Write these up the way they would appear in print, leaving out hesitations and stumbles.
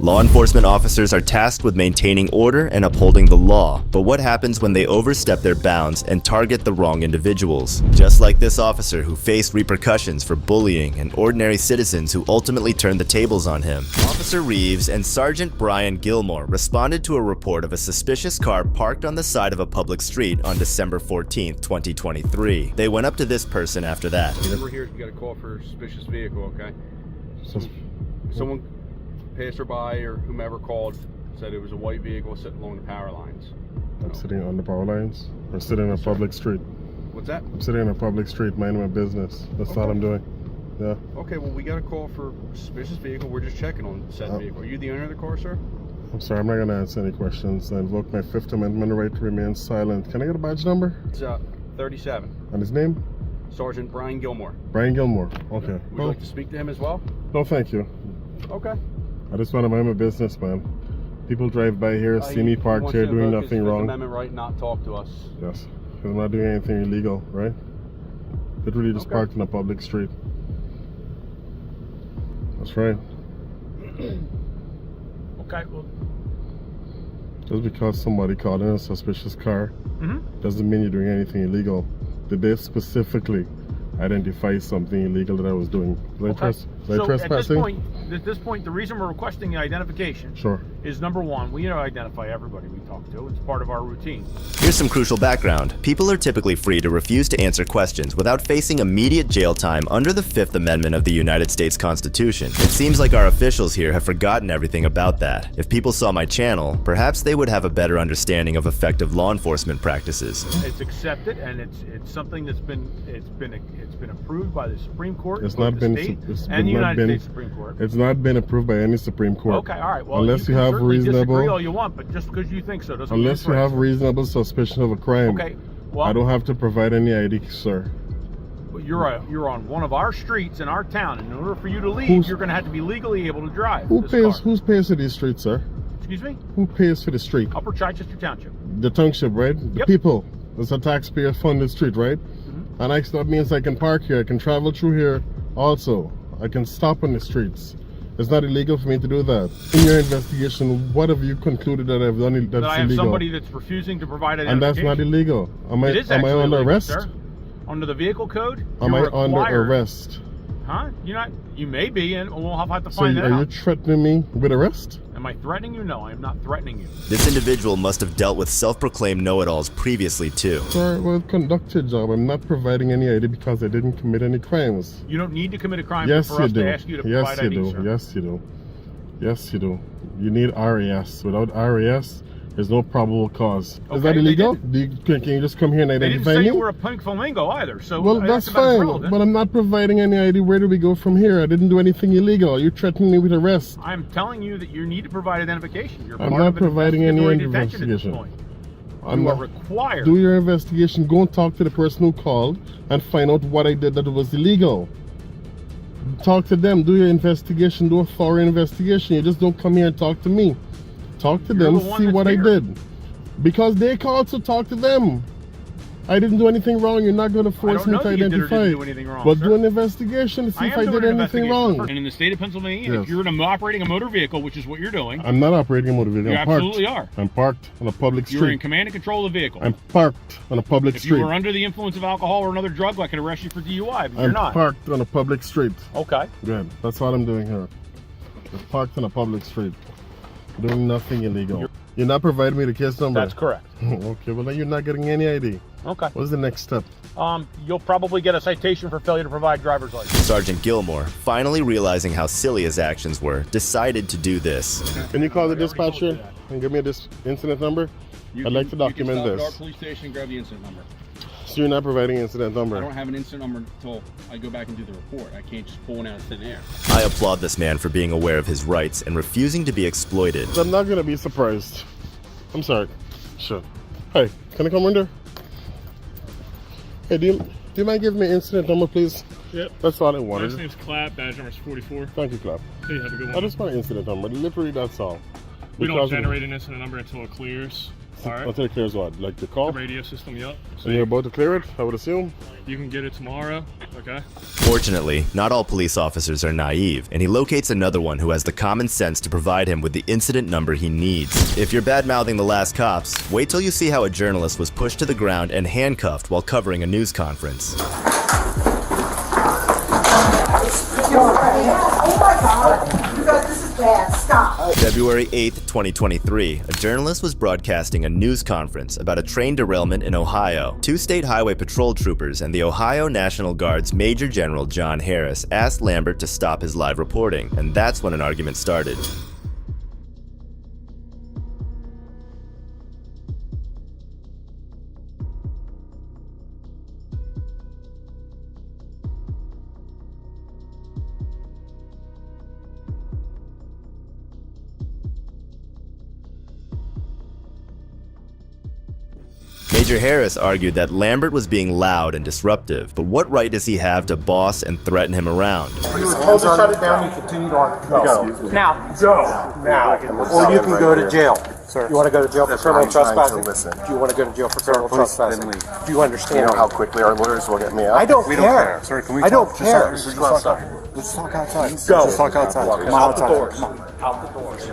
Law enforcement officers are tasked with maintaining order and upholding the law, but what happens when they overstep their bounds and target the wrong individuals? Just like this officer who faced repercussions for bullying and ordinary citizens who ultimately turned the tables on him. Officer Reeves and Sergeant Brian Gilmore responded to a report of a suspicious car parked on the side of a public street on December 14, 2023. They went up to this person after that. Over here, you got a call for a suspicious vehicle, okay? Someone passerby or whomever called said it was a white vehicle sitting along the power lines. I'm sitting on the power lines. I'm sitting in a public street. What's that? I'm sitting in a public street minding my business. That's all I'm doing. Yeah. Okay, well, we got a call for a suspicious vehicle. We're just checking on said vehicle. Are you the owner of the car, sir? I'm sorry, I'm not going to answer any questions. I invoke my Fifth Amendment right to remain silent. Can I get a badge number? It's 37. And his name? Sergeant Brian Gilmore. Brian Gilmore. Okay. Would you like to speak to him as well? No, thank you. Okay. I just want to mind my business, man. People drive by here, see me parked here doing nothing wrong. Amendment right, not talk to us. Yes, because I'm not doing anything illegal, right? Literally just parked in a public street. That's right. Okay, well. Just because somebody called in a suspicious car doesn't mean you're doing anything illegal. Did they specifically identify something illegal that I was doing? Was I trespassing? At this point, the reason we're requesting identification is number one, we identify everybody we talk to. It's part of our routine. Here's some crucial background. People are typically free to refuse to answer questions without facing immediate jail time under the Fifth Amendment of the United States Constitution. It seems like our officials here have forgotten everything about that. If people saw my channel, perhaps they would have a better understanding of effective law enforcement practices. It's accepted, and it's something that's been approved by the Supreme Court, it's not been, state, it's and the United been, States Supreme Court. It's not been approved by any Supreme Court. Okay, all right. Well, unless you have reasonable, disagree all you want, but just because you think so doesn't mean unless you have reasonable suspicion of a crime. Okay, well, I don't have to provide any ID, sir. You're on one of our streets in our town. In order for you to leave, you're going to have to be legally able to drive. Who pays for these streets, sir? Excuse me? Who pays for the street? Upper Chichester Township. The township, right? The people. It's a taxpayer-funded street, right? And that means I can park here. I can travel through here. Also, I can stop on the streets. It's not illegal for me to do that. In your investigation, what have you concluded that I've done that's illegal? That I have somebody that's refusing to provide identification. And that's not illegal. Am I under arrest? Sir. Under the vehicle code? Am I under arrest? Huh? You're not. You may be, and we'll have to find that out. So are you threatening me with arrest? Am I threatening you? No, I am not threatening you. This individual must have dealt with self-proclaimed know-it-alls previously too. Sir, well, conduct your job. I'm not providing any ID because I didn't commit any crimes. You don't need to commit a crime for us to ask you to provide ID, sir. Yes, you do. Yes, you do. You need RAS. Without RAS, there's no probable cause. Okay, is that illegal? Can you just come here and identify me? They didn't say you were a pink flamingo either. So well, that's fine. But I'm not providing any ID. Where do we go from here? I didn't do anything illegal. You're threatening me with arrest. I'm telling you that you need to provide identification. I'm not providing any investigation. You are required. Do your investigation. Go and talk to the person who called and find out what I did that was illegal. Talk to them. Do your investigation. Do a thorough investigation. You just don't come here and talk to me. Talk to them, see what I did. Because they called, so talk to them. I didn't do anything wrong. You're not going to force me to identify. But do an investigation to see if I did anything wrong. And in the state of Pennsylvania, if you're operating a motor vehicle, which is what you're doing. I'm not operating a motor vehicle. You absolutely are. I'm parked on a public street. You're in command and control of the vehicle. I'm parked on a public street. If you were under the influence of alcohol or another drug, I could arrest you for DUI, but you're not. I'm parked on a public street. Okay. Good. That's what I'm doing here. I'm parked on a public street. Doing nothing illegal. You're not providing me the case number? That's correct. Okay, well then you're not getting any ID. Okay. What's the next step? You'll probably get a citation for failure to provide driver's license. Sergeant Gilmore, finally realizing how silly his actions were, decided to do this. Can you call the dispatcher and give me this incident number? I'd like to document this. At our police station and grab the incident number. So you're not providing incident number? I don't have an incident number until I go back and do the report. I can't just pull one out of thin air. I applaud this man for being aware of his rights and refusing to be exploited. I'm not going to be surprised. I'm sorry. Sure. Hey, can I come under? Hey, do you mind giving me incident number, please? Yep. That's all I wanted. Last name's Clapp, badge number's 44. Thank you, Clapp. Hey, have a good one. I just want an incident number. Literally, that's all. We don't generate an incident number until it clears. Alright. Until it clears what? Like the call? The radio system, yup. So you're about to clear it, I would assume? You can get it tomorrow, okay? Fortunately, not all police officers are naive, and he locates another one who has the common sense to provide him with the incident number he needs. If you're bad-mouthing the last cops, wait till you see how a journalist was pushed to the ground and handcuffed while covering a news conference. Oh my God! You guys, this is bad. Stop. February 8th, 2023, a journalist was broadcasting a news conference about a train derailment in Ohio. Two state highway patrol troopers and the Ohio National Guard's Major General John Harris asked Lambert to stop his live reporting, and that's when an argument started. Major Harris argued that Lambert was being loud and disruptive, but what right does he have to boss and threaten him around? You were told to shut it down, you continue to go. Now. Go. Now. Or you can go to jail. Sir. You want to go to jail for criminal trespassing? Do you want to go to jail for criminal trespassing? Do you understand? You know how quickly our lawyers will get me out? I don't care. Sir, can we I don't talk? care. Just talk outside. Let's talk outside. Go. Let's talk outside. Come Out the doors. Out the doors.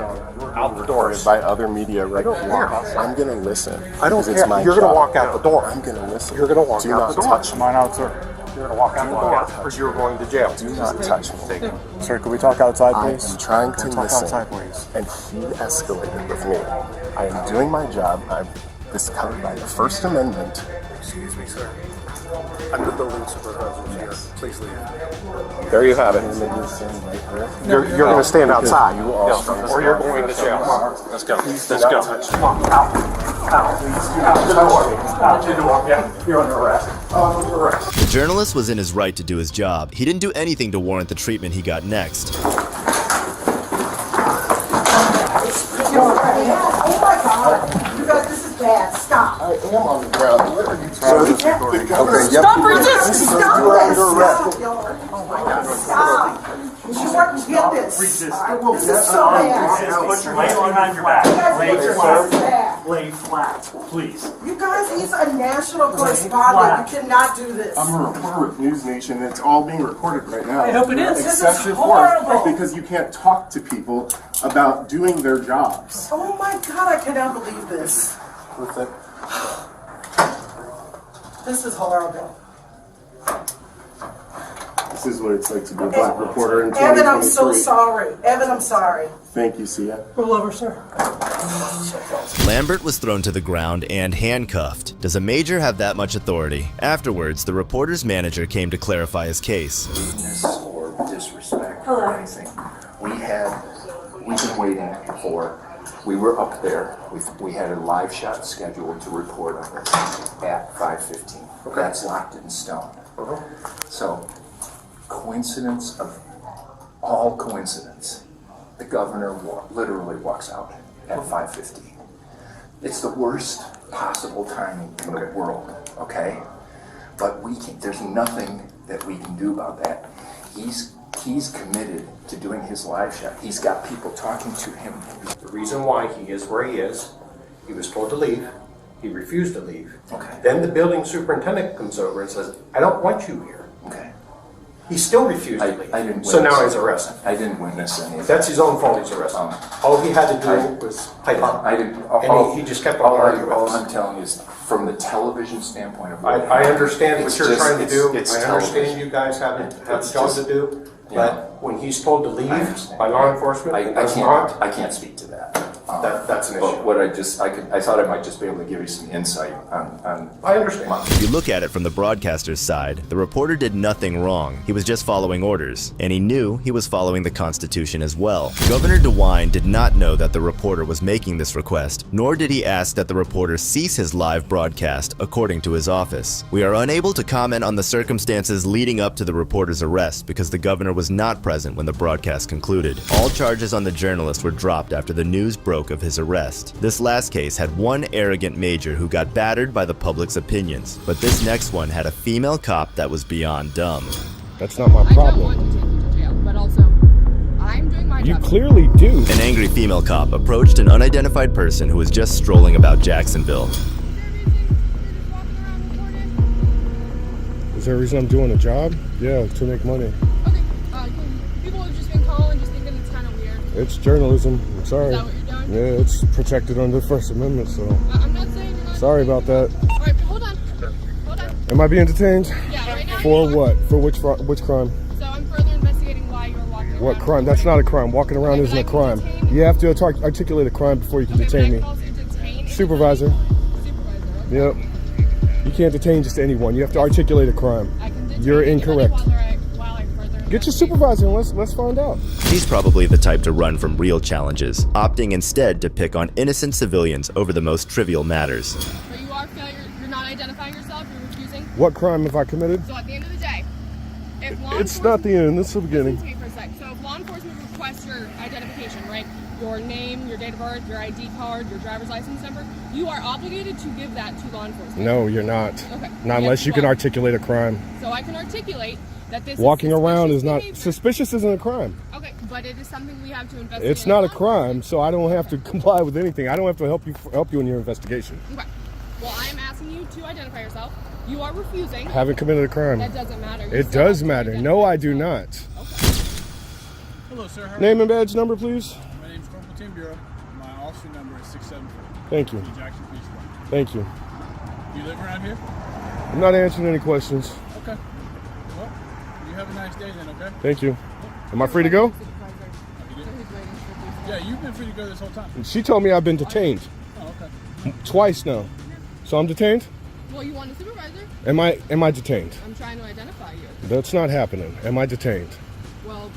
Out the doors. By other media right here. I'm going to listen. I don't care. It's my You're going to job. walk out the door. I'm going to listen. You're going to walk Do out the not door. touch me. Mine out, sir. You're going to walk out the door, or you're going to jail. Do not touch me. Sir, can we talk outside, I please? am trying to Talk listen. outside, please. And he escalated with me. I am doing my job. This is covered by the First Amendment. Excuse me, sir. I'm the building supervisor here. Please leave. There you have it. You're going to stand outside. You all Or you're going to jail. Let's go. Let's go. You're under arrest. The journalist was in his right to do his job. He didn't do anything to warrant the treatment he got next. Oh my God! You guys, this is bad. Stop. I am on the ground. What are you trying to do? Okay, Stop resisting! Stop this! Stop! Oh my God! Stop! You wouldn't get this. This is so bad. Put your leg behind your back. Lay This is flat. bad. Lay flat, please. You guys, he's a national correspondent. You cannot do this. I'm a reporter with News Nation. It's all being recorded right now. I hope it is. This is Excessive horrible. force because you can't talk to people about doing their jobs. Oh my God! I cannot believe this. With it. This is horrible. This is what it's like to be a black reporter in 2023. Evan, I'm so sorry. Evan, I'm sorry. Thank you, Sia. Roll over, sir. Lambert was thrown to the ground and handcuffed. Does a major have that much authority? Afterwards, the reporter's manager came to clarify his case. Or disrespect Hello. or anything. We've been waiting for, we were up there, we had a live shot scheduled to report on it at 5:15. Okay. That's locked in stone. So, coincidence of all coincidence, the governor literally walks out at 5:15. It's the worst possible timing in the world, okay? But there's nothing that we can do about that. He's committed to doing his live shot. He's got people talking to him. The reason why he is where he is, he was told to leave. He refused to leave. Okay. Then the building superintendent comes over and says, I don't want you here. Okay. He still refused to leave. I didn't So now witness- he's arrested. I didn't witness any of that. That's his own fault he's arrested. All he had to do was pipe up. I didn't. And he just kept on arguing All with us. I'm telling you is, from the television standpoint of I understand what it's you're just- trying to do. it's I understand television. you guys have a It's job just- to do. Yeah. But when he's told to leave understand. by law enforcement, I and does not, can't speak to that. that's an But issue. what I thought I might just be able to give you some insight on I understand. If you look at it from the broadcaster's side, the reporter did nothing wrong. He was just following orders, and he knew he was following the Constitution as well. Governor DeWine did not know that the reporter was making this request, nor did he ask that the reporter cease his live broadcast, according to his office. We are unable to comment on the circumstances leading up to the reporter's arrest because the governor was not present when the broadcast concluded. All charges on the journalist were dropped after the news broke of his arrest. This last case had one arrogant major who got battered by the public's opinions, but this next one had a female cop that was beyond dumb. That's not my I don't problem. want to take you to jail, but also, I'm doing my identify. You clearly do. An angry female cop approached an unidentified person who was just strolling about Jacksonville. Is there a reason I'm doing a job? Yeah, to make money. Okay, people have just been calling, just thinking it's kind of weird. It's journalism. I'm sorry. Is that what you're doing? Yeah, it's protected under the First Amendment, so. I'm not saying you're not. Sorry about that. All right, hold on. Hold on. Am I being detained? Yeah, right now. For what? For which crime? So I'm further investigating why you're walking around. What crime? That's not a crime. Walking around isn't a crime. You have to articulate a crime before you can detain me. Supervisor. Supervisor. Yep. You can't detain just anyone. You have to articulate a crime. You're incorrect. Get your supervisor and let's find out. He's probably the type to run from real challenges, opting instead to pick on innocent civilians over the most trivial matters. But you are failure. You're not identifying yourself. You're refusing. What crime have I committed? So at the end of the day, if law It's not the end. It's the beginning. Listen to me for a sec. So if law enforcement requests your identification, right? Your name, your date of birth, your ID card, your driver's license number, you are obligated to give that to law enforcement. No, you're not. Okay. Not unless you can articulate a crime. So I can articulate that this Walking is around is not behavior. Suspicious isn't a crime. Okay, but it is something we have to investigate. It's not a crime, so I don't have to comply with anything. I don't have to help you in your investigation. Okay. Well, I am asking you to identify yourself. You are refusing. Haven't committed a crime. That doesn't matter. You It still does have to matter. identify No, I do yourself. not. Okay. Hello, sir. How are Name you? and badge number, please. My name's Corporal Tim Bureau. My officer number is 674. Thank you. Jackson Police Department. Thank you. Do you live around here? I'm not answering any questions. Okay. Well, you have a nice day then, okay? Thank you. Am I free to go? Yeah, you've been free to go this whole time. She told me I've been detained. Oh, okay. Twice now. So I'm detained? Well, you want a supervisor? Am I detained? I'm trying to identify you. That's not happening. Am I detained? Well,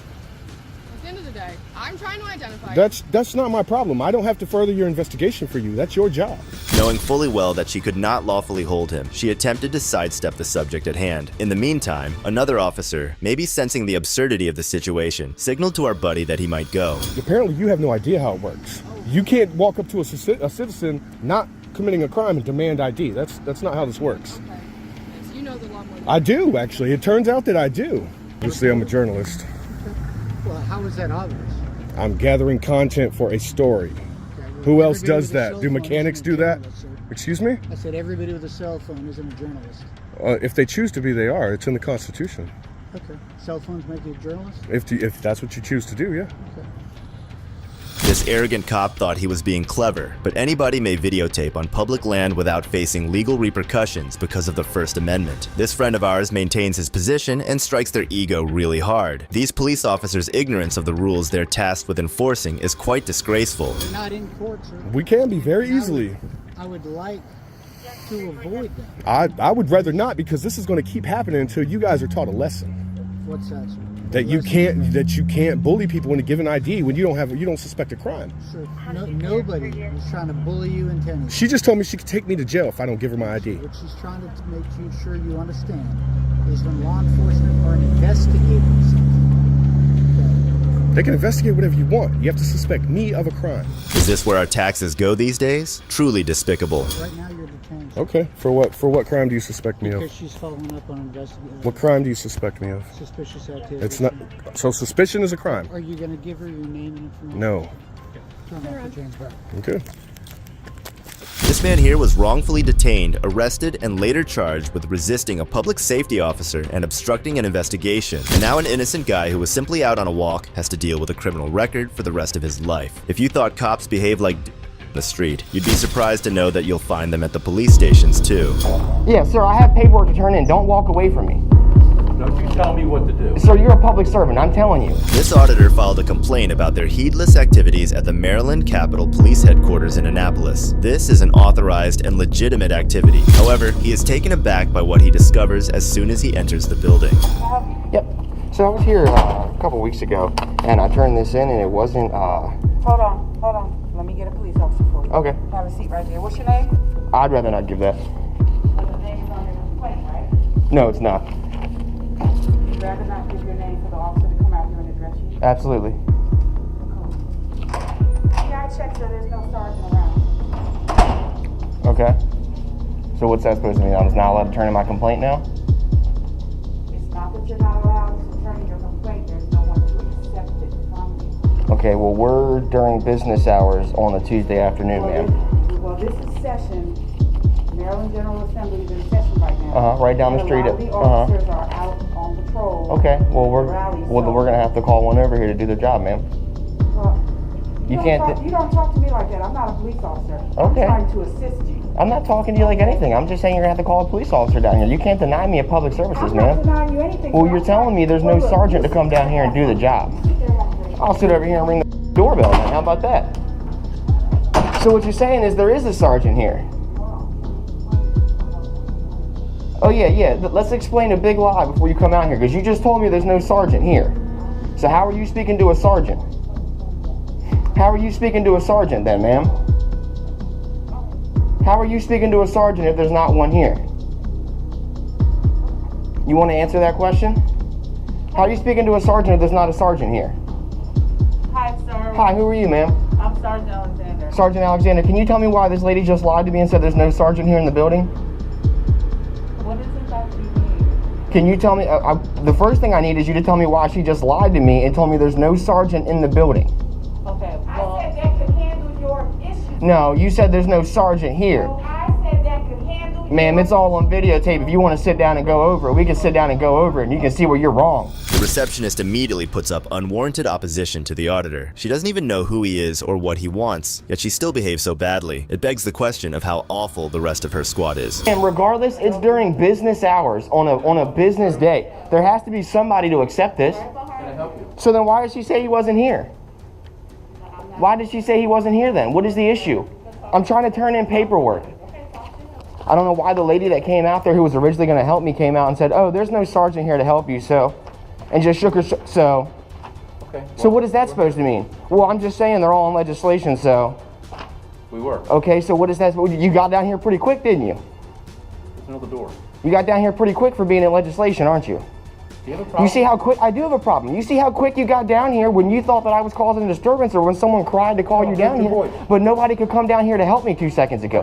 at the end of the day, I'm trying to identify you. That's not my problem. I don't have to further your investigation for you. That's your job. Knowing fully well that she could not lawfully hold him, she attempted to sidestep the subject at hand. In the meantime, another officer, maybe sensing the absurdity of the situation, signaled to our buddy that he might go. Apparently you have no idea how it works. You can't walk up to a citizen not committing a crime and demand ID. That's not how this works. Okay. Yes, you know the law more than I do, actually. It turns out that I do. You see, I'm a journalist. Well, how is that obvious? I'm gathering content for a story. Who else does that? Do mechanics do that? Excuse me? I said everybody with a cell phone isn't a journalist. If they choose to be, they are. It's in the Constitution. Okay. Cell phones make you a journalist? If that's what you choose to do, yeah. Okay. This arrogant cop thought he was being clever, but anybody may videotape on public land without facing legal repercussions because of the First Amendment. This friend of ours maintains his position and strikes their ego really hard. These police officers' ignorance of the rules they're tasked with enforcing is quite disgraceful. We're not in court, sir. We can be very easily. I would like to avoid that. I would rather not, because this is going to keep happening until you guys are taught a lesson. What's that, sir? That you can't bully people into giving ID when you don't suspect a crime. Sir, nobody is trying to bully you into anything. She just told me she could take me to jail if I don't give her my ID. What she's trying to make sure you understand is when law enforcement are investigating something. They can investigate whatever you want. You have to suspect me of a crime. Is this where our taxes go these days? Truly despicable. Right now you're detained. Okay. For what crime do you suspect me of? Because she's following up on investigation. What crime do you suspect me of? Suspicious activity. It's not. So suspicion is a crime. Are you going to give her your name and information? No. Turn off the James Brown. Okay. This man here was wrongfully detained, arrested, and later charged with resisting a public safety officer and obstructing an investigation. And now an innocent guy who was simply out on a walk has to deal with a criminal record for the rest of his life. If you thought cops behave like the street, you'd be surprised to know that you'll find them at the police stations too. Yeah, sir, I have paperwork to turn in. Don't walk away from me. Don't you tell me what to do. Sir, you're a public servant, I'm telling you. This auditor filed a complaint about their heedless activities at the Maryland Capitol Police Headquarters in Annapolis. This is an authorized and legitimate activity. However, he is taken aback by what he discovers as soon as he enters the building. Yep. So I was here a couple weeks ago, and I turned this in, and it wasn't, Hold on. Let me get a police officer for you. Okay. Have a seat right there. What's your name? I'd rather not give that. But the name is on your complaint, right? No, it's not. You'd rather not give your name for the officer to come out here and address you? Absolutely. Yeah, I checked, so there's no sergeant around. Okay. So what's that supposed to mean? I'm just not allowed to turn in my complaint now? It's not that you're not allowed to turn in your complaint. There's no one to accept it from you. Okay, well, we're during business hours on a Tuesday afternoon, ma'am. Well, this is session. Maryland General Assembly is in session right now. Right down the street. A lot of the officers are out on patrol. Okay, well, we're so gonna have to call one over here to do their job, ma'am. Well, You don't talk to me like that. I'm not a police officer. Okay. I'm trying to assist you. I'm not talking to you like anything. I'm just saying you're gonna have to call a police officer down here. You can't deny me of public services, I'm not ma'am. denying you anything. Well, you're telling me there's no sergeant to come down here and do the job. I'll sit over here and ring the doorbell then. How about that? So what you're saying is there is a sergeant here. Oh yeah. Let's explain a big lie before you come out here, because you just told me there's no sergeant here. So how are you speaking to a sergeant? How are you speaking to a sergeant then, ma'am? How are you speaking to a sergeant if there's not one here? You want to answer that question? How are you speaking to a sergeant if there's not a sergeant here? Hi, sir. Hi, who are you, ma'am? I'm Sergeant Alexander. Sergeant Alexander, can you tell me why this lady just lied to me and said there's no sergeant here in the building? What is it that you need? Can you tell me, the first thing I need is you to tell me why she just lied to me and told me there's no sergeant in the building. Okay, well. I said that could handle your issues. No, you said there's no sergeant here. No, I said that could handle Ma'am, it's all on videotape. If you want to sit down and go over it, we can sit down and go over it and you can see where you're wrong. The receptionist immediately puts up unwarranted opposition to the auditor. She doesn't even know who he is or what he wants, yet she still behaves so badly. It begs the question of how awful the rest of her squad is. And regardless, it's during business hours on a business day. There has to be somebody to accept this. Can I help you? So then why did she say he wasn't here? Why did she say he wasn't here then? What is the issue? I'm trying to turn in paperwork. I don't know why the lady that came out there who was originally going to help me came out and said, oh, there's no sergeant here to help you, so, and just shook her, so. Okay. So what is that supposed to mean? Well, I'm just saying they're all on legislation, so. We were. Okay, so what is that? You got down here pretty quick, didn't you? There's another door. You got down here pretty quick for being in legislation, aren't you? Do you have a problem? You see how quick, I do have a problem. You see how quick you got down here when you thought that I was causing a disturbance or when someone cried to call you down here, but nobody could come down here to help me 2 seconds ago.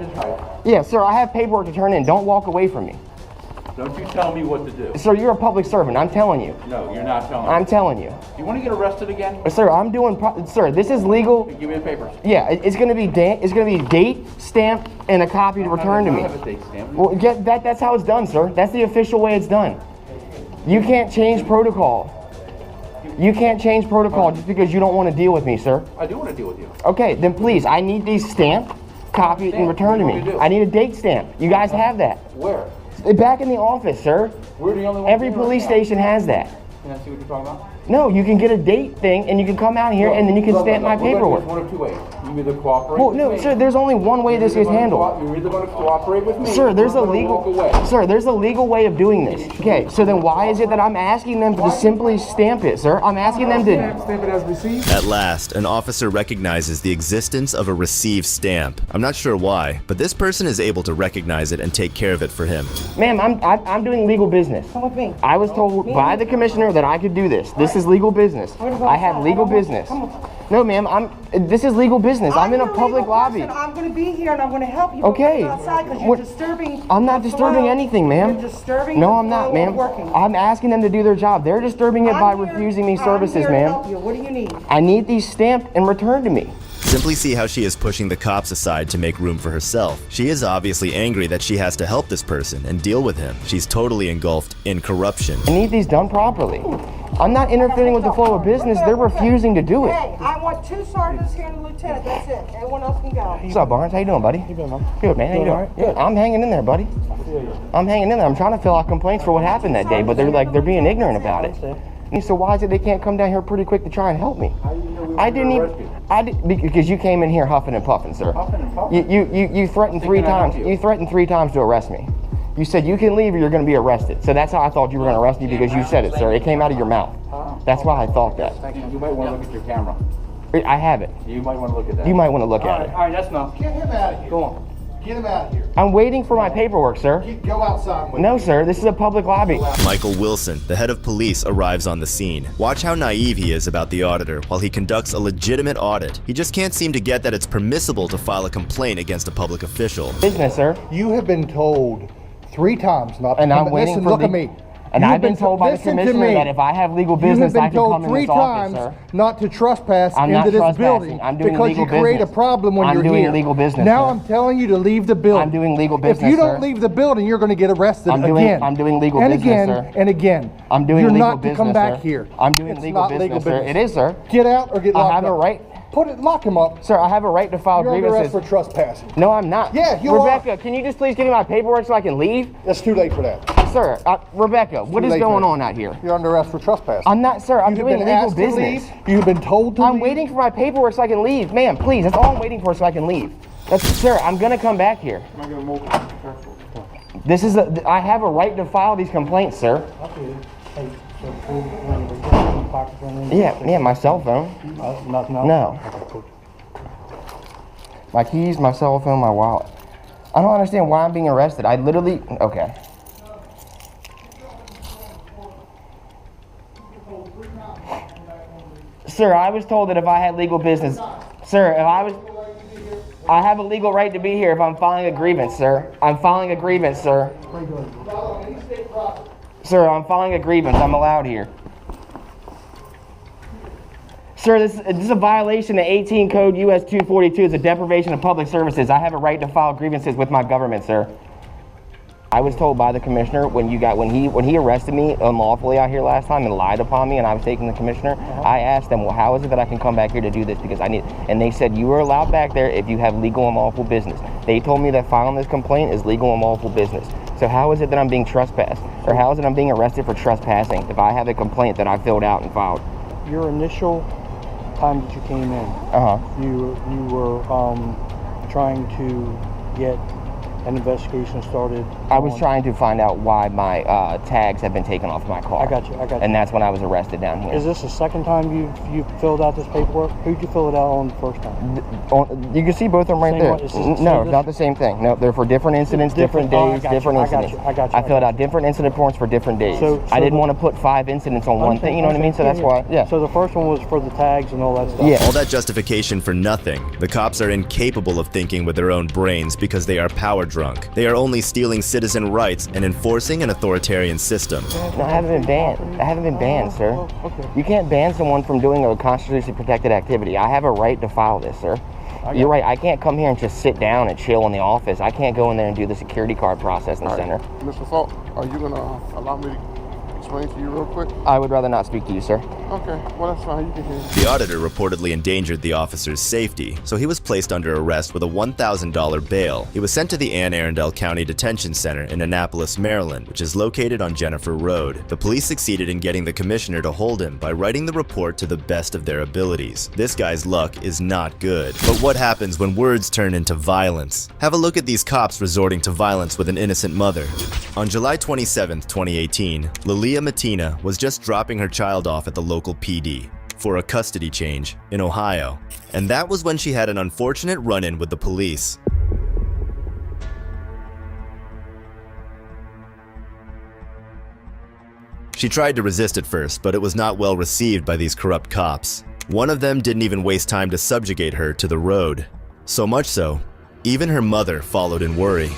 Yeah, sir, I have paperwork to turn in. Don't walk away from me. Don't you tell me what to do. Sir, you're a public servant. I'm telling you. No, you're not telling me. I'm telling you. Do you want to get arrested again? Sir, I'm doing, sir, this is legal. Give me the papers. Yeah, it's going to be date, stamp, and a copy to return to me. I don't have a date stamp. Well, that's how it's done, sir. That's the official way it's done. You can't change protocol. You can't change protocol just because you don't want to deal with me, sir. I do want to deal with you. Okay, then please, I need these stamped, copied, and returned to me. I need a date stamp. You guys have that. Where? Back in the office, sir. We're the only one. Every police station has that. Can I see what you're talking about? No, you can get a date thing, and you can come out here, and then you can stamp my paperwork. There's one of two ways. You either cooperate Well, with no, me. sir, there's only one way this gets handled. You're either going to cooperate with me. Sir, there's or a you're gonna walk away. there's a legal way of doing this. Okay, so then why is it that I'm asking them to simply stamp it, sir? I'm asking them to stamp it as received. At last, an officer recognizes the existence of a received stamp. I'm not sure why, but this person is able to recognize it and take care of it for him. Ma'am, I'm doing legal business. Come with me. I was told by the commissioner that I could do this. This is legal business. I have legal business. No, ma'am, this is legal business. I'm in a public lobby. I'm going to be here and I'm going to help you. Okay. Outside because you're disturbing. I'm not disturbing anything, ma'am. You're disturbing. No, I'm not, ma'am. I'm asking them to do their job. They're disturbing it by refusing me services, ma'am. What do you need? I need these stamped and returned to me. Simply see how she is pushing the cops aside to make room for herself. She is obviously angry that she has to help this person and deal with him. She's totally engulfed in corruption. I need these done properly. I'm not interfering with the flow of business. They're refusing to do it. Hey, I want 2 sergeants here and a lieutenant. That's it. Everyone else can go. What's up, Barnes? How you doing, buddy? You doing, man? Good, man. How you doing? Good. I'm hanging in there, buddy. I'm hanging in there. I'm trying to fill out complaints for what happened that day, but they're being ignorant about it. So why is it they can't come down here pretty quick to try and help me? Because you came in here huffing and puffing, sir. You threatened 3 times. You threatened 3 times to arrest me. You said you can leave or you're going to be arrested. So that's how I thought you were going to arrest me, because you said it, sir. It came out of your mouth. That's why I thought that. You might want to look at your camera. I have it. You might want to look at that. You might want to look at it. All right, that's enough. Get him out of here. Go on. Get him out of here. I'm waiting for my paperwork, sir. Go outside with No, sir. This is a public lobby. Michael Wilson, the head of police, arrives on the scene. Watch how naive he is about the auditor while he conducts a legitimate audit. He just can't seem to get that it's permissible to file a complaint against a public official. Business, sir. You have been told 3 times not to And come. I'm waiting Listen, for look the- at me. And I've been told by the commissioner that if I have legal business, I can come in this office, sir. Not to trespass I'm into not this trespassing. building I'm doing because legal you create business. a problem when I'm you're doing here. legal business, Now sir. I'm telling you to leave the building. I'm doing legal business, If you don't sir. leave the building, you're going to get arrested I'm doing legal and business, again, sir. and again. I'm doing you're legal not business, to come back sir. here. I'm doing It's legal not business, legal sir. business. It is, sir. Get out or get locked up. I have a right. Lock him up. Sir, I have a right to file You're under grievances. arrest for trespassing. No, I'm not. Yeah, you Rebecca, can you just please give me my paperwork so I can leave? It's too late for that. Sir, Rebecca, what is going on out here? You're under arrest for trespassing. I'm not, sir. I'm doing legal business. You've been told to I'm waiting for my paperwork so I can leave. Ma'am, please. That's all I'm waiting for so I can leave. Sir, I'm going to come back here. This is I have a right to file these complaints, sir. Yeah, my cell phone. No. My keys, my cell phone, my wallet. I don't understand why I'm being arrested. I literally, okay. Sir, I was told that if I had legal business, sir, I have a legal right to be here if I'm filing a grievance, sir. I'm filing a grievance, sir. Sir, I'm filing a grievance. I'm allowed here. Sir, this is a violation of 18 Code US 242. It's a deprivation of public services. I have a right to file grievances with my government, sir. I was told by the commissioner when he arrested me unlawfully out here last time and lied upon me, and I was taking the commissioner. I asked them, well, how is it that I can come back here to do this? Because and they said you are allowed back there if you have legal and lawful business. They told me that filing this complaint is legal and lawful business. So how is it that I'm being trespassed, or how is it I'm being arrested for trespassing if I have a complaint that I filled out and filed? Your initial time that you came in, you were trying to get an investigation started. I was trying to find out why my tags have been taken off my car. I got you. And that's when I was arrested down here. Is this the second time you filled out this paperwork? Who'd you fill it out on the first time? You can see both of them right there. No, not the same thing. No, they're for different incidents, different days, different incidents. I filled out different incident forms for different days. So I didn't want to put 5 incidents on one thing, you know what I mean? So that's why, yeah. So the first one was for the tags and all that stuff? Yeah. All that justification for nothing. The cops are incapable of thinking with their own brains because they are power drunk. They are only stealing citizen rights and enforcing an authoritarian system. No, I haven't been banned. I haven't been banned, sir. Okay. You can't ban someone from doing a constitutionally protected activity. I have a right to file this, sir. You're right. I can't come here and just sit down and chill in the office. I can't go in there and do the security card process in the center. Mr. Falk, are you going to allow me to explain to you real quick? I would rather not speak to you, sir. Okay, well that's fine. You can hear me. The auditor reportedly endangered the officer's safety, so he was placed under arrest with a $1,000 bail. He was sent to the Anne Arundel County Detention Center in Annapolis, Maryland, which is located on Jennifer Road. The police succeeded in getting the commissioner to hold him by writing the report to the best of their abilities. This guy's luck is not good. But what happens when words turn into violence? Have a look at these cops resorting to violence with an innocent mother. On July 27, 2018, Lilia Matina was just dropping her child off at the local PD for a custody change in Ohio. And that was when she had an unfortunate run-in with the police. She tried to resist at first, but it was not well received by these corrupt cops. One of them didn't even waste time to subjugate her to the road. So much so, even her mother followed in worry.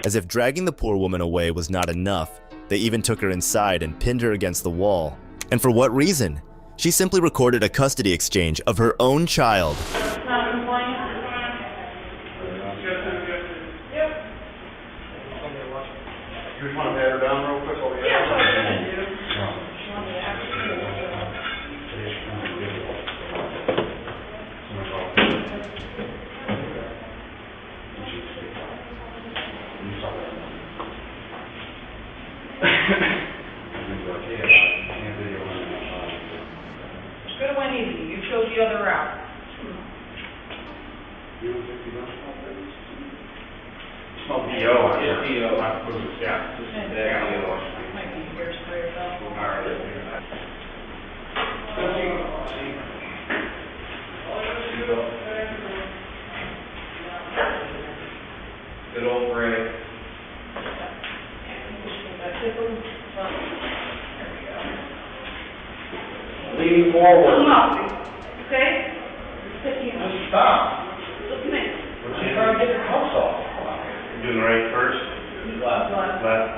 As if dragging the poor woman away was not enough, they even took her inside and pinned her against the wall. And for what reason? She simply recorded a custody exchange of her own child. Lean forward. Come on. Okay? Just stop. Look at me. We're trying to get the cuffs off. You're doing right first. Left. Left.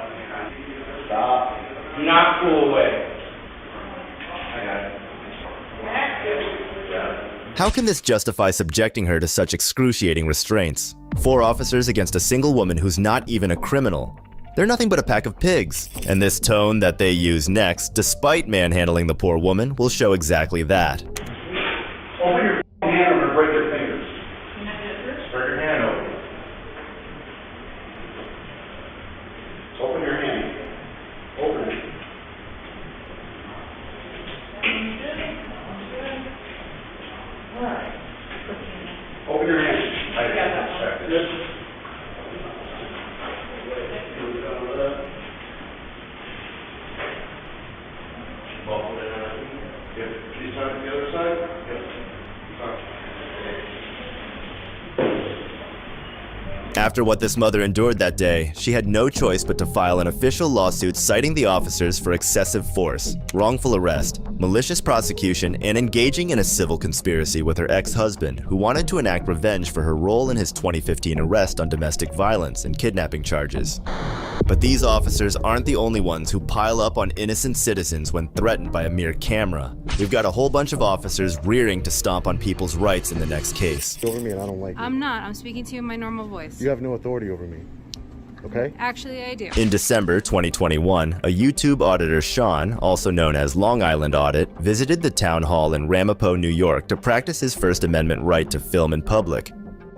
Stop. Do not pull away. I got it. How can this justify subjecting her to such excruciating restraints? 4 officers against a single woman who's not even a criminal. They're nothing but a pack of pigs. And this tone that they use next, despite manhandling the poor woman, will show exactly that. Open your hand, I'm going to break your fingers. Spread your hand open. Open your hand. Open it. Open your hand. I got that. Yep. She's on the other side? Yep. After what this mother endured that day, she had no choice but to file an official lawsuit citing the officers for excessive force, wrongful arrest, malicious prosecution, and engaging in a civil conspiracy with her ex-husband, who wanted to enact revenge for her role in his 2015 arrest on domestic violence and kidnapping charges. But these officers aren't the only ones who pile up on innocent citizens when threatened by a mere camera. We've got a whole bunch of officers rearing to stomp on people's rights in the next case. Over me and I don't like it. I'm not. I'm speaking to you in my normal voice. You have no authority over me. Okay? Actually, I do. In December 2021, a YouTube auditor, Sean, also known as Long Island Audit, visited the town hall in Ramapo, New York to practice his First Amendment right to film in public.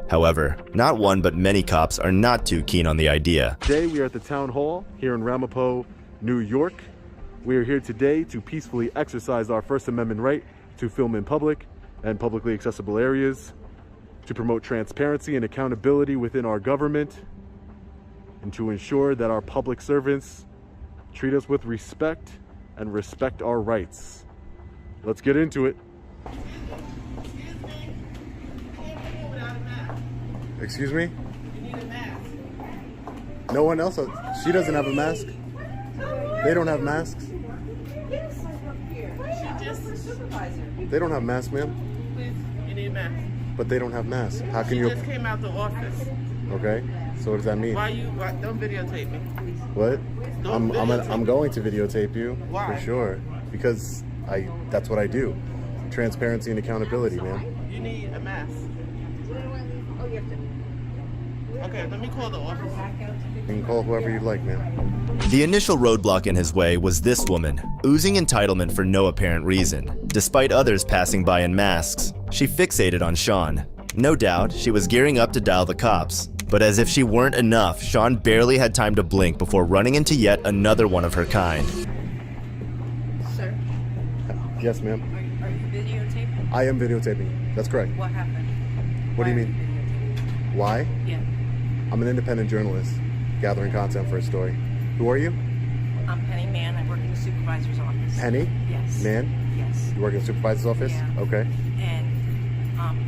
However, not one but many cops are not too keen on the idea. Today we are at the town hall here in Ramapo, New York. We are here today to peacefully exercise our First Amendment right to film in public and publicly accessible areas, to promote transparency and accountability within our government, and to ensure that our public servants treat us with respect and respect our rights. Let's get into it. Excuse me? No one else? She doesn't have a mask? They don't have masks? They don't have masks, ma'am. Please, you need a mask. But they don't have masks. How can She you? just came out the office. Okay. So what does that mean? Don't videotape me. What? Don't videotape I'm going to videotape you. Why? For sure. Because that's what I do. Transparency and accountability, man. You need a mask. Okay, let me call the office. You can call whoever you'd like, man. The initial roadblock in his way was this woman, oozing entitlement for no apparent reason. Despite others passing by in masks, she fixated on Sean. No doubt, she was gearing up to dial the cops. But as if she weren't enough, Sean barely had time to blink before running into yet another one of her kind. Sir? Yes, ma'am. Are you videotaping? I am videotaping. That's correct. What happened? What do you mean? Why? Yeah. I'm an independent journalist, gathering content for a story. Who are you? I'm Penny Mann. I work in the supervisor's office. Penny? Yes. Man? Yes. You work in the supervisor's office? Yeah. Okay. And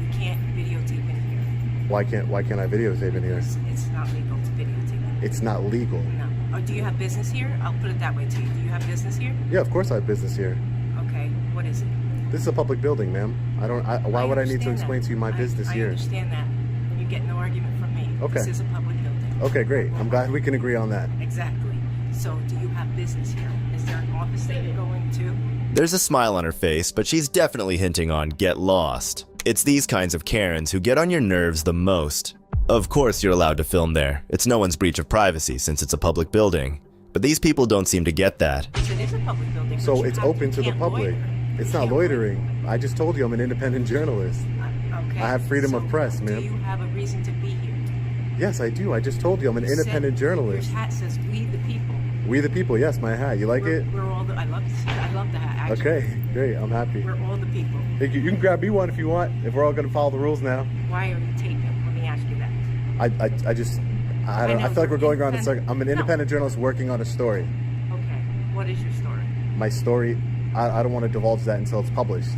you can't videotape in here. Why can't I videotape in here? It's not legal to videotape. It's not legal. No. Oh, do you have business here? I'll put it that way to you. Do you have business here? Yeah, of course I have business here. Okay. What is it? This is a public building, ma'am. Why would I need to explain to you my business here? I understand that. You get no argument from me. Okay. This is a public building. Okay, great. I'm glad we can agree on that. Exactly. So, do you have business here? Is there an office that you're going to? There's a smile on her face, but she's definitely hinting on get lost. It's these kinds of Karens who get on your nerves the most. Of course you're allowed to film there. It's no one's breach of privacy since it's a public building. But these people don't seem to get that. It is a public building. So it's open to the public. It's not loitering. I just told you I'm an independent journalist. Okay. I have freedom of press, ma'am. Do you have a reason to be here? Yes, I do. I just told you I'm an independent journalist. Your hat says "We the People." We the people. Yes, my hat. You like it? We're all the. I love the hat. Actually. Okay, great. I'm happy. We're all the people. Thank you. You can grab me one if you want. If we're all going to follow the rules now. Why are you taping? Let me ask you that. I feel like we're going around in circles. I'm an independent journalist working on a story. Okay. What is your story? My story. I don't want to divulge that until it's published.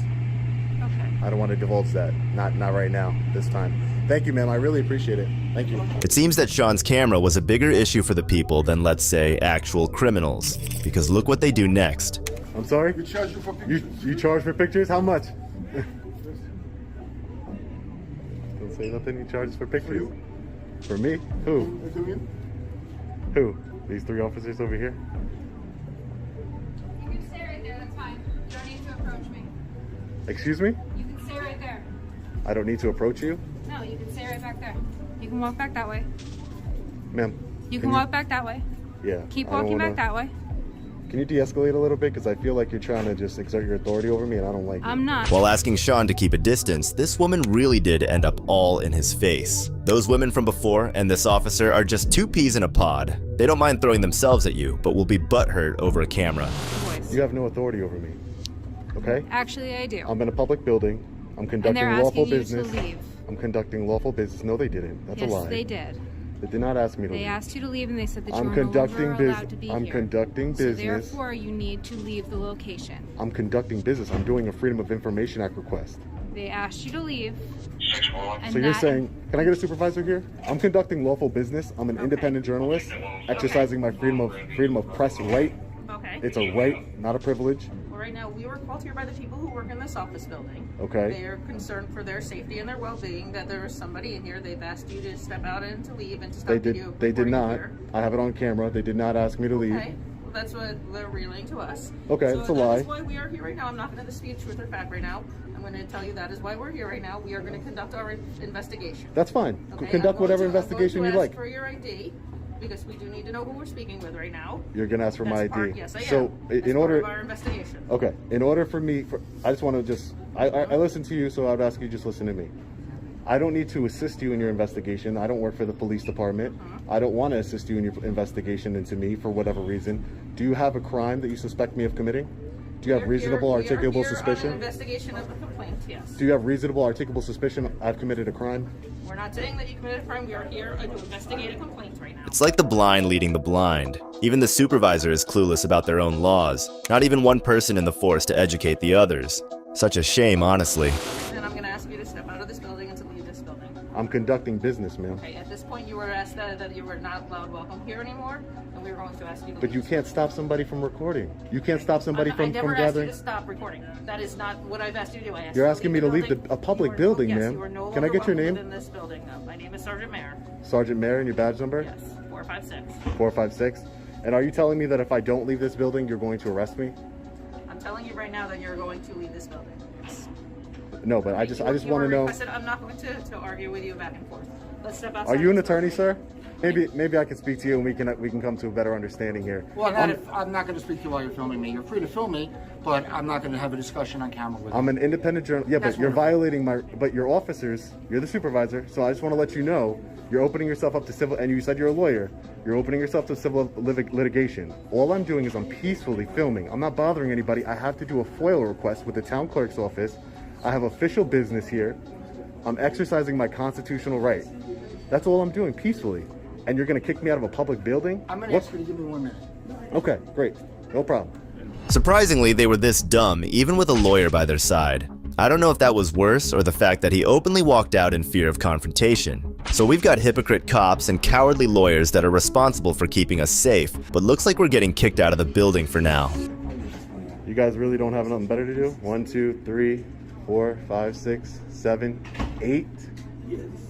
Okay. I don't want to divulge that. Not right now. This time. Thank you, ma'am. I really appreciate it. Thank you. It seems that Sean's camera was a bigger issue for the people than, let's say, actual criminals. Because look what they do next. I'm sorry? We charge you for pictures. You charge for pictures? How much? Don't say nothing. You charge for pictures. For me? Who? Who? These 3 officers over here? You can stay right there, that's fine. You don't need to approach me. Excuse me? You can stay right there. I don't need to approach you? No, you can stay right back there. You can walk back that way. Ma'am. You can walk back that way. Yeah. Keep walking back that way. Can you de-escalate a little bit? Because I feel like you're trying to just exert your authority over me and I don't like it. I'm not. While asking Sean to keep a distance, this woman really did end up all in his face. Those women from before and this officer are just 2 peas in a pod. They don't mind throwing themselves at you, but will be butthurt over a camera. You have no authority over me. Okay? Actually, I do. I'm in a public building. I'm conducting And they're lawful asking you business. to leave. I'm conducting lawful business. No, they didn't. That's Yes, a lie. they did. They did not ask me to They leave. asked you to leave and they said that you I'm were no conducting longer allowed to be I'm here. conducting So business. therefore, you need to leave the location. I'm conducting business. I'm doing a Freedom of Information Act request. They asked you to leave. So you're saying, can I get a supervisor here? I'm conducting lawful business. I'm an independent journalist, exercising my freedom of press right. Okay. It's a right, not a privilege. Well, right now, we were called here by the people who work in this office building. Okay. They are concerned for their safety and their well-being, that there is somebody in here. They've asked you to step out and to leave and to stop video They did recording not. here. I have it on camera. They did not ask me to leave. Okay. Well, that's what they're relaying to us. Okay, so that's a lie. That's why we are here right now. I'm not going to dispute truth or fact right now. I'm going to tell you that is why we're here right now. We are going to conduct our investigation. That's fine. Okay, Conduct whatever I'm investigation going you to like. ask for your ID, because we do need to know who we're speaking with right now. You're gonna ask for my That's ID. part- yes, I am. So That's in part order, of our investigation. okay, in order for me, I just want to just, I listen to you, so I would ask you just listen to me. I don't need to assist you in your investigation. I don't work for the police department. I don't want to assist you in your investigation into me for whatever reason. Do you have a crime that you suspect me of committing? Do you have reasonable, articulable We are suspicion? on an investigation of a complaint, yes. Do you have reasonable, articulable suspicion I've committed a crime? We're not saying that you committed a crime. We are here to investigate a complaint right now. It's like the blind leading the blind. Even the supervisor is clueless about their own laws. Not even one person in the force to educate the others. Such a shame, honestly. And I'm going to ask you to step out of this building and to leave this building. I'm conducting business, ma'am. Okay, at this point you were asked that you were not allowed welcome here anymore, and we were going to ask you to But leave. you can't stop somebody from recording. You can't stop somebody I from never asked gathering. you to stop recording. That is not what I've asked you to do. I asked You're you asking me to leave a public building, yes, ma'am. you are no Can I longer get your welcome name? within this building. My name is Sergeant Mayer. Sergeant Mayer, and your badge number? Yes, 456. 456. And are you telling me that if I don't leave this building, you're going to arrest me? I'm telling you right now that you're going to leave this building. Yes. No, but I just You want to were know. requested- I'm not going to argue with you back and forth. Let's step outside. Are you an this attorney, building. sir? Maybe I can speak to you and we can come to a better understanding here. Well, I'm not going to speak to you while you're filming me. You're free to film me, but I'm not going to have a discussion on camera with you. I'm an independent journalist. Yeah, That's but you're wonderful. violating but your officers, you're the supervisor, so I just want to let you know, you're opening yourself up to civil, and you said you're a lawyer, you're opening yourself to civil litigation. All I'm doing is I'm peacefully filming. I'm not bothering anybody. I have to do a FOIL request with the town clerk's office. I have official business here. I'm exercising my constitutional right. That's all I'm doing, peacefully. And you're going to kick me out of a public building? I'm going to ask you to give me 1 minute. Okay, great. No problem. Surprisingly, they were this dumb, even with a lawyer by their side. I don't know if that was worse or the fact that he openly walked out in fear of confrontation. So we've got hypocrite cops and cowardly lawyers that are responsible for keeping us safe, but looks like we're getting kicked out of the building for now. You guys really don't have nothing better to do? 1, 2, 3, 4, 5, 6, 7, 8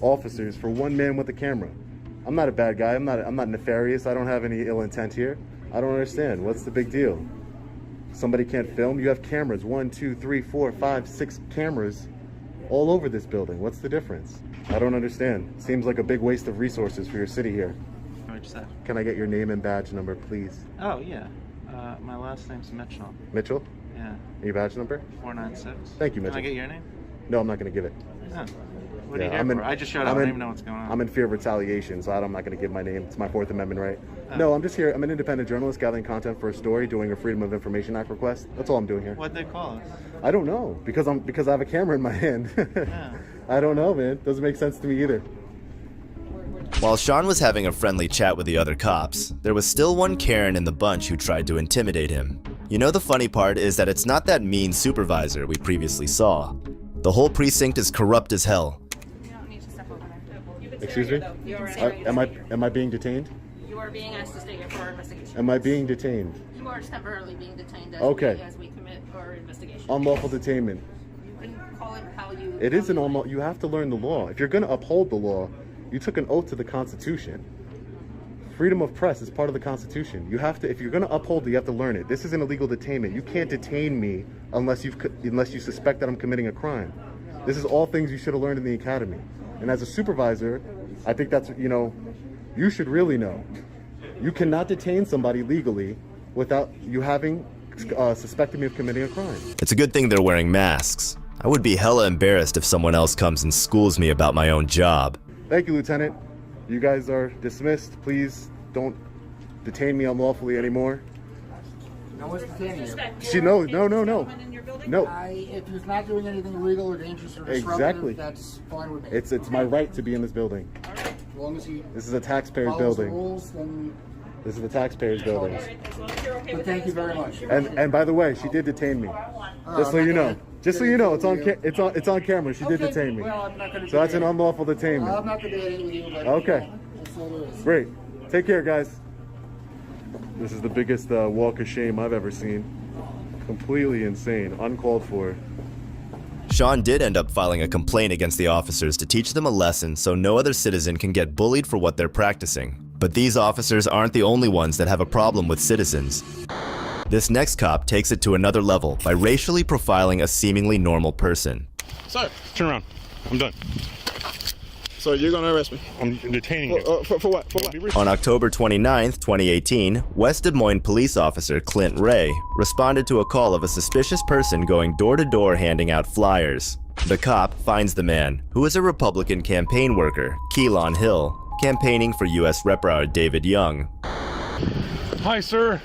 officers for one man with a camera. I'm not a bad guy. I'm not nefarious. I don't have any ill intent here. I don't understand. What's the big deal? Somebody can't film? You have cameras. 1, 2, 3, 4, 5, 6 cameras all over this building. What's the difference? I don't understand. Seems like a big waste of resources for your city here. What'd you say? Can I get your name and badge number, please? Oh, yeah. My last name's Mitchell. Mitchell? Yeah. And your badge number? 496. Thank you, Mitchell. Can I get your name? No, I'm not going to give it. Oh. What are you here for? I just showed up. I don't even know what's going on. I'm in fear of retaliation, so I'm not going to give my name. It's my Fourth Amendment right. Oh. No, I'm just here. I'm an independent journalist gathering content for a story, doing a Freedom of Information Act request. That's all I'm doing here. What'd they call us? I don't know, because I have a camera in my hand. Yeah. I don't know, man. Doesn't make sense to me either. While Sean was having a friendly chat with the other cops, there was still one Karen in the bunch who tried to intimidate him. You know, the funny part is that it's not that mean supervisor we previously saw. The whole precinct is corrupt as hell. You don't need to step over Excuse me? You're in Am I being detained? You are being asked to stay here for our investigation. Am I being detained? You are temporarily being detained as we commit our investigation. Unlawful detainment. You can call it how you... It is an unlawful. You have to learn the law. If you're going to uphold the law, you took an oath to the Constitution. Freedom of press is part of the Constitution. You have to, if you're going to uphold it, you have to learn it. This is an illegal detainment. You can't detain me unless you suspect that I'm committing a crime. This is all things you should have learned in the academy. And as a supervisor, I think that's, you should really know. You cannot detain somebody legally without you having suspected me of committing a crime. It's a good thing they're wearing masks. I would be hella embarrassed if someone else comes and schools me about my own job. Thank you, Lieutenant. You guys are dismissed. Please don't detain me unlawfully anymore. No one's detaining you. No. If he's not doing anything illegal or dangerous or disruptive, Exactly. that's fine with me. It's my right to be in this building. As long as he This is a taxpayer's follows the building. rules, then... This is the taxpayer's building. But thank you very much. And by the way, she did detain me. Just so you know. Just so you know, it's on camera. She did detain me. Well, I'm not gonna So that's an debate it. unlawful detainment. I'm not debating with you, but Okay. that's all there is. Great. Take care, guys. This is the biggest walk of shame I've ever seen. Completely insane. Uncalled for. Sean did end up filing a complaint against the officers to teach them a lesson so no other citizen can get bullied for what they're practicing. But these officers aren't the only ones that have a problem with citizens. This next cop takes it to another level by racially profiling a seemingly normal person. Sir, turn around. I'm done. So you're gonna arrest me? I'm detaining you. For what? For what? On October 29th, 2018, West Des Moines police officer Clint Ray responded to a call of a suspicious person going door to door handing out flyers. The cop finds the man, who is a Republican campaign worker, Keelan Hill, campaigning for U.S. Representative David Young. Hi, sir.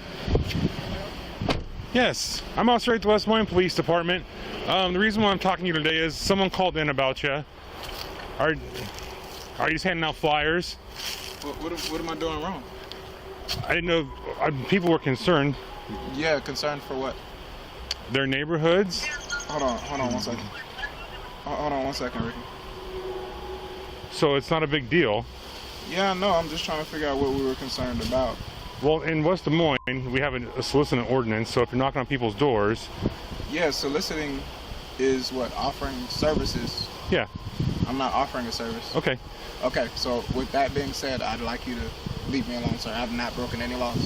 Yes, I'm Officer at the West Des Moines Police Department. The reason why I'm talking to you today is someone called in about you. Are you just handing out flyers? What am I doing wrong? I didn't know. People were concerned. Yeah, concerned for what? Their neighborhoods. Hold on 1 second. Hold on 1 second, Ricky. So it's not a big deal. Yeah, no, I'm just trying to figure out what we were concerned about. Well, in West Des Moines, we have a soliciting ordinance, so if you're knocking on people's doors... Yeah, soliciting is what? Offering services. Yeah. I'm not offering a service. Okay. Okay, so with that being said, I'd like you to leave me alone, sir. I've not broken any laws.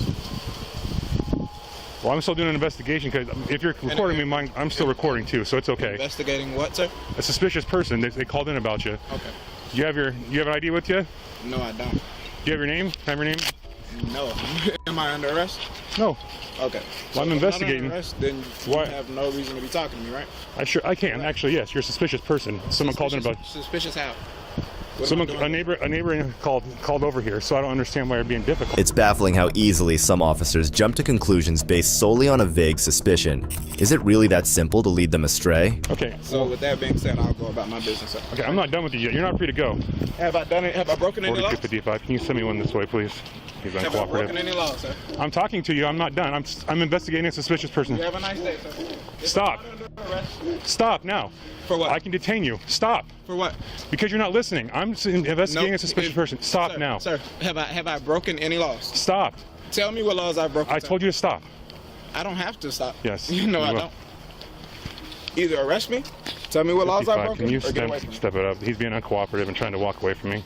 Well, I'm still doing an investigation, because if you're recording me, I'm still recording too, so it's okay. Investigating what, sir? A suspicious person, they called in about you. Okay. You have an ID with you? No, I don't. Do you have your name? Have your name? No. Am I under arrest? No. Okay. Well, I'm investigating. If I'm not under arrest, then you have no reason to be talking to me, right? I can. Actually, yes. You're a suspicious person. Someone called in about... Suspicious how? A neighbor called over here, so I don't understand why you're being difficult. It's baffling how easily some officers jump to conclusions based solely on a vague suspicion. Is it really that simple to lead them astray? Okay. So with that being said, I'll go about my business, sir. Okay, I'm not done with you yet. You're not free to go. Have I done it? Have I broken any laws? 4255. Can you send me one this way, please? He's uncooperative. Have I broken any laws, sir? I'm talking to you. I'm not done. I'm investigating a suspicious person. You have a nice day, sir. Stop. Stop now. For what? I can detain you. Stop. For what? Because you're not listening. I'm investigating a suspicious person. Stop now. Sir, have I broken any laws? Stop. Tell me what laws I've broken. I told you to stop. I don't have to stop. Yes. You know I don't. Either arrest me, tell me what laws I've broken, Can you or get away from me. step it up? He's being uncooperative and trying to walk away from me.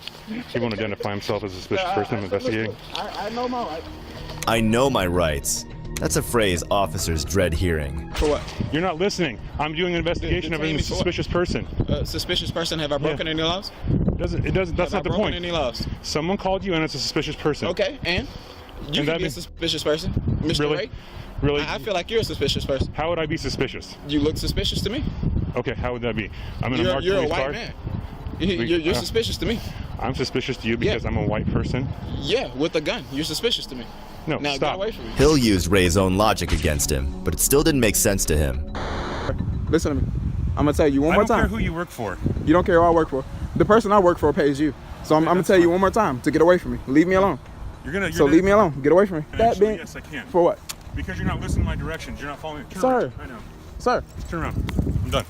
He won't identify himself as a suspicious person I'm investigating. I know my rights. I know my rights. That's a phrase officers dread hearing. For what? You're not listening. I'm doing an investigation of a suspicious person. Suspicious person? Have I broken any laws? That's not the point. Any laws? Someone called you and it's a suspicious person. Okay, and? You can be a suspicious person, Mr. Really? Ray. Really? I feel like you're a suspicious person. How would I be suspicious? You look suspicious to me. Okay, how would that be? I'm in a marked You're a police white car. man. You're suspicious to me. I'm suspicious to you because I'm a white person? Yeah, with a gun. You're suspicious to me. No, now stop. Get away from me. Hill used Ray's own logic against him, but it still didn't make sense to him. Listen to me. I'm going to tell you one more time. I don't care who you work for. You don't care who I work for. The person I work for pays you. So I'm going to tell you one more time to get away from me. Leave me alone. Leave me alone. Get away from me. Actually, yes, I can. For what? Because you're not listening to my directions. You're not following. Sir. I know. Sir. Turn around. I'm done.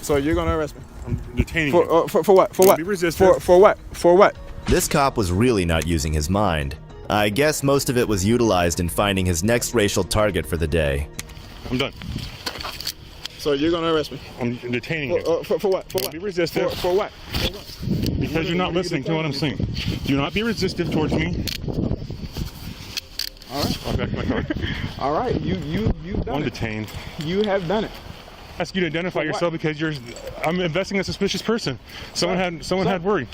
So you're gonna arrest me? I'm detaining for, you. For what? For Don't what? be resistive. For what? For what? This cop was really not using his mind. I guess most of it was utilized in finding his next racial target for the day. I'm done. So you're gonna arrest me? I'm detaining you. For what? For what? Be resistive. For what? Because you're not listening to what I'm saying. Do not be resistive towards me. All right. Walk back to my car. All right. You've done I'm it. detained. You have done it. I ask you to identify yourself because I'm investigating a suspicious person. Someone had worry.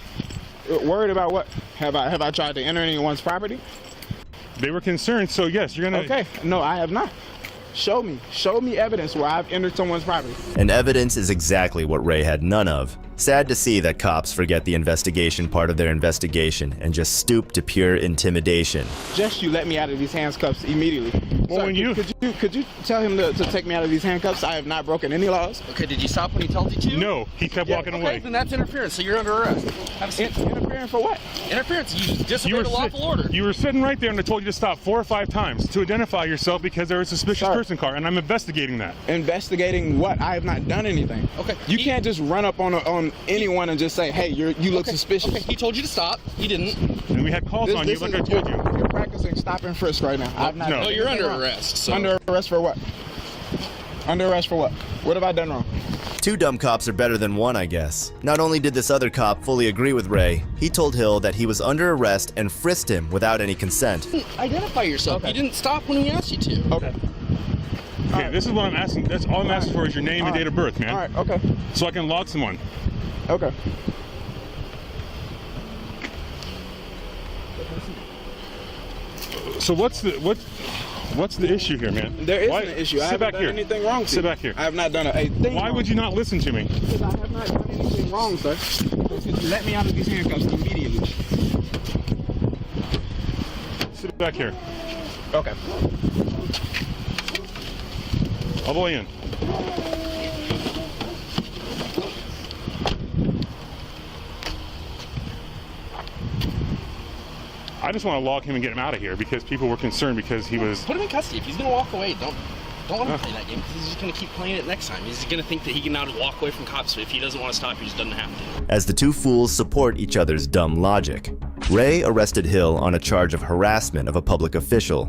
Worried about what? Have I tried to enter anyone's property? They were concerned, so yes, you're gonna. Okay. No, I have not. Show me evidence where I've entered someone's property. And evidence is exactly what Ray had none of. Sad to see that cops forget the investigation part of their investigation and just stoop to pure intimidation. Just you let me out of these handcuffs immediately. Well, Sir, could you tell him to take me out of these handcuffs? I have not broken any laws. Okay, did you stop when he told you to? No, he kept walking away. Okay, then that's interference, so you're under arrest. Have a seat. Interference for what? Interference, you disobeyed a lawful order. You were sitting right there and I told you to stop 4 or 5 times to identify yourself because there was a suspicious person car, and I'm investigating that. Investigating what? I have not done anything. Okay. You can't just run up on anyone and just say, hey, you look suspicious. Okay, he told you to stop. He didn't. And we had calls on you like I told you. You're practicing stop and frisk right now. I've not No, you're under arrest. So. Under arrest for what? Under arrest for what? What have I done wrong? 2 dumb cops are better than 1, I guess. Not only did this other cop fully agree with Ray, he told Hill that he was under arrest and frisked him without any consent. Identify yourself. Okay. You didn't stop when he asked you to. Okay. Okay, this is what I'm asking. That's all I'm asking for is your name and date of birth, man. All right, okay. So I can log someone. Okay. So what's the issue here, man? There isn't an issue. I haven't done anything wrong to you. Sit back here. I have not done a thing Why wrong. would you not listen to me? Because I have not done anything wrong, sir. Let me out of these handcuffs immediately. Sit back here. Okay. All the way in. I just want to log him and get him out of here because people were concerned because he was... Put him in custody. If he's going to walk away, don't let him play that game. He's just going to keep playing it next time. He's going to think that he can now walk away from cops. If he doesn't want to stop, he just doesn't have to. As the 2 fools support each other's dumb logic, Ray arrested Hill on a charge of harassment of a public official,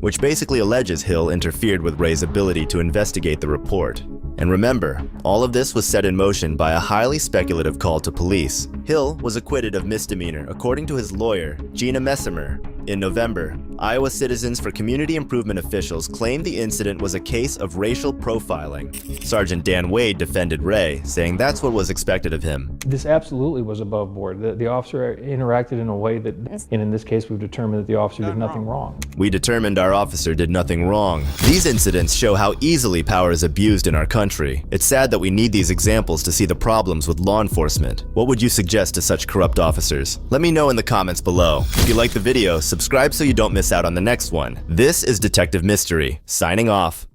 which basically alleges Hill interfered with Ray's ability to investigate the report. And remember, all of this was set in motion by a highly speculative call to police. Hill was acquitted of misdemeanor according to his lawyer, Gina Messimer. In November, Iowa Citizens for Community Improvement officials claimed the incident was a case of racial profiling. Sergeant Dan Wade defended Ray, saying that's what was expected of him. This absolutely was above board. The officer interacted in a way that, and in this case, we've determined that the officer did nothing wrong. We determined our officer did nothing wrong. These incidents show how easily power is abused in our country. It's sad that we need these examples to see the problems with law enforcement. What would you suggest to such corrupt officers? Let me know in the comments below. If you like the video, subscribe so you don't miss out on the next one. This is Detective Mystery, signing off.